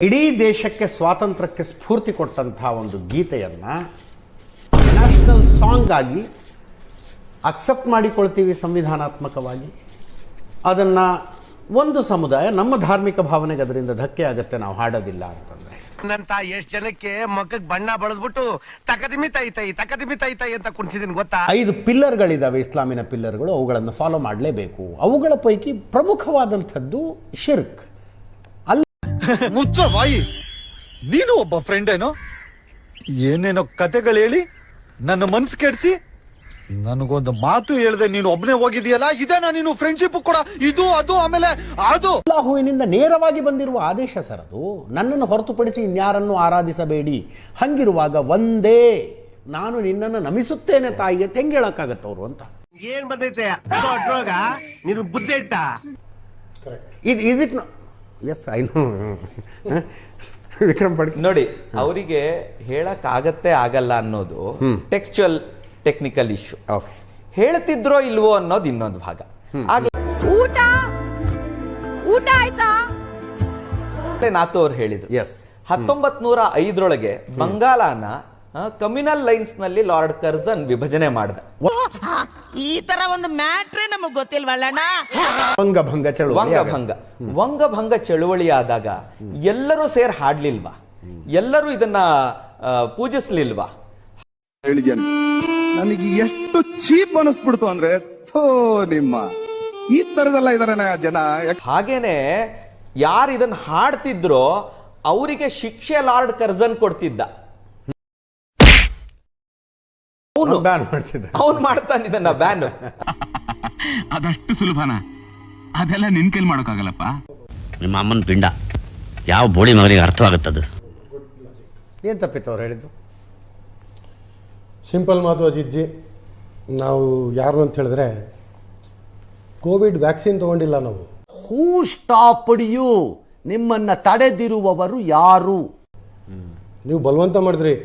ಇಡೀ ದೇಶಕ್ಕೆ ಸ್ವಾತಂತ್ರ್ಯಕ್ಕೆ ಸ್ಫೂರ್ತಿ ಕೊಟ್ಟಂತಹ ಒಂದು ಗೀತೆಯನ್ನು ನ್ಯಾಷನಲ್ ಸಾಂಗ್ ಆಗಿ ಅಕ್ಸೆಪ್ಟ್ ಮಾಡಿಕೊಳ್ತೀವಿ ಸಂವಿಧಾನಾತ್ಮಕವಾಗಿ. ಅದನ್ನು ಒಂದು ಸಮುದಾಯ ನಮ್ಮ ಧಾರ್ಮಿಕ ಭಾವನೆಗೆ ಅದರಿಂದ ಧಕ್ಕೆ ಆಗುತ್ತೆ ನಾವು ಹಾಡೋದಿಲ್ಲ ಅಂತಂದರೆ. ನನ್ನಂತ ಎಷ್ಟು ಜನಕ್ಕೆ ಮಕ್ಕಕ್ಕೆ ಬಣ್ಣ ಬಳದ್ಬಿಟ್ಟು ತಕದಿಮಿ ತೈ ಅಂತ ಕುಣಿಸಿದೀನಿ ಗೊತ್ತಾ. 5 ಪಿಲ್ಲರ್ಗಳಿದ್ದಾವೆ ಇಸ್ಲಾಮಿನ ಪಿಲ್ಲರ್ಗಳು, ಅವುಗಳನ್ನು ಫಾಲೋ ಮಾಡಲೇಬೇಕು. ಅವುಗಳ ಪೈಕಿ ಪ್ರಮುಖವಾದಂಥದ್ದು ಶಿರ್ಕ್. ಮುಚ್ಚ ಬಾಯಿ, ನೀನು ಒಬ್ಬ ಫ್ರೆಂಡ್ ಏನೋ ಏನೇನೋ ಕತೆಗಳು ಹೇಳಿ ನನ್ನ ಮನ್ಸು ಕೆಡ್ಸಿ ನನಗೊಂದು ಮಾತು ಹೇಳ್ದೆ ನೀನು ಒಬ್ಬನೇ ಹೋಗಿದೀಯಲ್ಲ, ಇದೇನಾ ನೀನು ಫ್ರೆಂಡ್ಶಿಪ್ ಕೂಡ? ಇದು ಅದು ಆಮೇಲೆ ಅದು ಅಲ್ಲಾಹುವಿನಿಂದ ನೇರವಾಗಿ ಬಂದಿರುವ ಆದೇಶ ಸರ್ ಅದು. ನನ್ನನ್ನು ಹೊರತುಪಡಿಸಿ ಇನ್ಯಾರನ್ನು ಆರಾಧಿಸಬೇಡಿ. ಹಂಗಿರುವಾಗ ಒಂದೇ ನಾನು ನಿನ್ನನ್ನು ನಮಿಸುತ್ತೇನೆ ತಾಯಿ ಅಂತ ಹೆಂಗೆ ಹೇಳಕ್ಕಾಗತ್ತವ್ರು ಅಂತ. ಏನ್ ಬಂದೈತೆ ರೋಗ ನೀನು ಬುದ್ಧಿ ಇಟ್ಟ is it yes I know Vikram ಪಡ್ಕಿ ನೋಡಿ, ಅವರಿಗೆ ಹೇಳಕ್ ಆಗಲ್ಲ ಅನ್ನೋದು ಟೆಕ್ಸ್ಚುಯಲ್ ಟೆಕ್ನಿಕಲ್ ಇಶ್ಯೂ. ಹೇಳ್ತಿದ್ರೋ ಇಲ್ವೋ ಅನ್ನೋದು ಇನ್ನೊಂದು ಭಾಗ. ಊಟ ಆಯ್ತಾ ನಾತು ಅವ್ರು ಹೇಳಿದ್ರು, ಎಸ್ 1905 ಬಂಗಾಲನ ಕಮ್ಯುನಲ್ ಲೈನ್ಸ್ ನಲ್ಲಿ ಲಾರ್ಡ್ ಕರ್ಜನ್ ವಿಭಜನೆ ಮಾಡಿದ. ಈ ತರ ಒಂದು ಮ್ಯಾಟ್ರೇ ನಮಗ್ ಗೊತ್ತಿಲ್ವಲ್ಲಣ್ಣ. ವಂಗಭಂಗ ಚಳುವಳಿ ಆದಾಗ ಎಲ್ಲರೂ ಸೇರ್ ಹಾಡ್ಲಿಲ್ವಾ? ಎಲ್ಲರೂ ಇದನ್ನ ಪೂಜಿಸ್ಲಿಲ್ವಾ? ನನಗೆ ಎಷ್ಟು ಚೀಪ್ ಅನಿಸ್ಬಿಡ್ತು ಅಂದ್ರೆ, ನಿಮ್ಮ ಈ ತರದೆಲ್ಲ ಇದಾರೆ ಜನ. ಹಾಗೇನೆ ಯಾರು ಇದನ್ನ ಹಾಡ್ತಿದ್ರೋ ಅವರಿಗೆ ಶಿಕ್ಷೆ ಲಾರ್ಡ್ ಕರ್ಜನ್ ಕೊಡ್ತಿದ್ದ. ಅವನು ಮಾಡ್ತಾನೆ ಇದನ್ನ ಬ್ಯಾನ್. ಅದಷ್ಟು ಸುಲಭನ? ಅದೆಲ್ಲ ನಿನ್ ಕೈಲಿ ಮಾಡೋಕ್ಕಾಗಲ್ಲಪ್ಪ. ನಿಮ್ಮ ಅಮ್ಮನ ಪಿಂಡ ಯಾವ ಬೋಳಿ ಮಗನಿಗೆ ಅರ್ಥವಾಗುತ್ತದು? ಏನು ತಪ್ಪಿತ್ತು ಅವ್ರು ಹೇಳಿದ್ದು? ಸಿಂಪಲ್ ಮಾತು ಅಜಿಜ್ಜಿ, ನಾವು ಯಾರು ಅಂತ ಹೇಳಿದ್ರೆ ಕೋವಿಡ್ ವ್ಯಾಕ್ಸಿನ್ ತಗೊಂಡಿಲ್ಲ ನಾವು. ಹೂ ಸ್ಟಾಪ್ಡ್ ಯು? ನಿಮ್ಮನ್ನ ತಡೆದಿರುವವರು ಯಾರು? ನೀವು ಬಲವಂತ ಮಾಡಿದ್ರಿ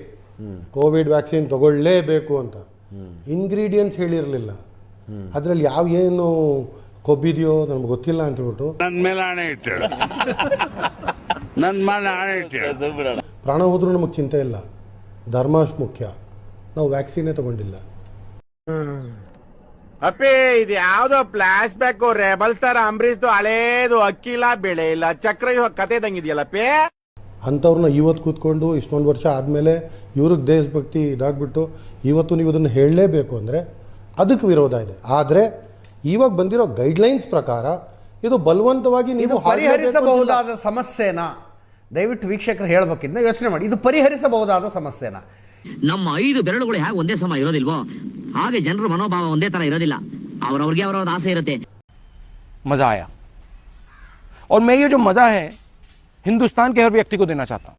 ಕೋವಿಡ್ ವ್ಯಾಕ್ಸಿನ್ ತಗೊಳ್ಳೇಬೇಕು ಅಂತ. ಇಂಗ್ರೀಡಿಯೆಂಟ್ಸ್ ಹೇಳಿರಲಿಲ್ಲ, ಅದರಲ್ಲಿ ಏನು ಕೊಬ್ಬಿದೆಯೋ ನಮ್ಗೆ ಗೊತ್ತಿಲ್ಲ ಅಂತ ಹೇಳ್ಬಿಟ್ಟು ನನ್ನ ಮೇಲೆ ಆಣೆ ಇಟ್ಟು ಪ್ರಾಣ ಹೋದ್ರೂ ನಮಗೆ ಚಿಂತೆ ಇಲ್ಲ, ಧರ್ಮ ಅಷ್ಟು ಮುಖ್ಯ. ನಾವು ವ್ಯಾಕ್ಸಿನೇ ತಗೊಂಡಿಲ್ಲ. ಅಪ್ಪಿ ಇದು ಯಾವ್ದೋ ಫ್ಲಾಶ್ ಬ್ಯಾಕ್ ರೆಬಲ್ ಸ್ಟಾರ್ ಅಂಬರೀಶ್ದು ಹಳೇದು ಅಕ್ಕಿಲ್ಲ ಬೆಳೆ ಇಲ್ಲ ಚಕ್ರ ಕತೆ ಇದಂಗಿದೆಯಲ್ಲಪ್ಪಿ. ಅಂಥವ್ರನ್ನ ಇವತ್ತು ಕೂತ್ಕೊಂಡು ಇಷ್ಟೊಂದು ವರ್ಷ ಆದಮೇಲೆ ಇವ್ರಿಗೆ ದೇಶಭಕ್ತಿ ಇದಾಗ್ಬಿಟ್ಟು ಇವತ್ತು ನೀವು ಇದನ್ನು ಹೇಳಲೇಬೇಕು ಅಂದರೆ ಅದಕ್ಕೆ ವಿರೋಧ ಇದೆ. ಆದರೆ ಇವಾಗ ಬಂದಿರೋ ಗೈಡ್ಲೈನ್ಸ್ ಪ್ರಕಾರ ಇದು ಬಲವಂತವಾಗಿ ನೀವು ಪರಿಹರಿಸಬಹುದಾದ ಸಮಸ್ಯೆನಾ? ದಯವಿಟ್ಟು ವೀಕ್ಷಕರು ಹೇಳ್ಬೇಕಿದ್ನ ಯೋಚನೆ ಮಾಡಿ. ಇದು ಪರಿಹರಿಸಬಹುದಾದ ಸಮಸ್ಯೆನಾ? ನಮ್ಮ 5 ಬೆರಳುಗಳು ಹೇಗೆ ಒಂದೇ ಸಮ ಇರೋದಿಲ್ವೋ ಹಾಗೆ ಜನರ ಮನೋಭಾವ ಒಂದೇ ತರ ಇರೋದಿಲ್ಲ. ಅವ್ರವ್ರಿಗೆ ಅವರವ್ರ ಆಸೆ ಇರುತ್ತೆ. मजा आया और मैं ये जो मजा है हिंदुस्तान के हर व्यक्ति को देना चाहता हूं.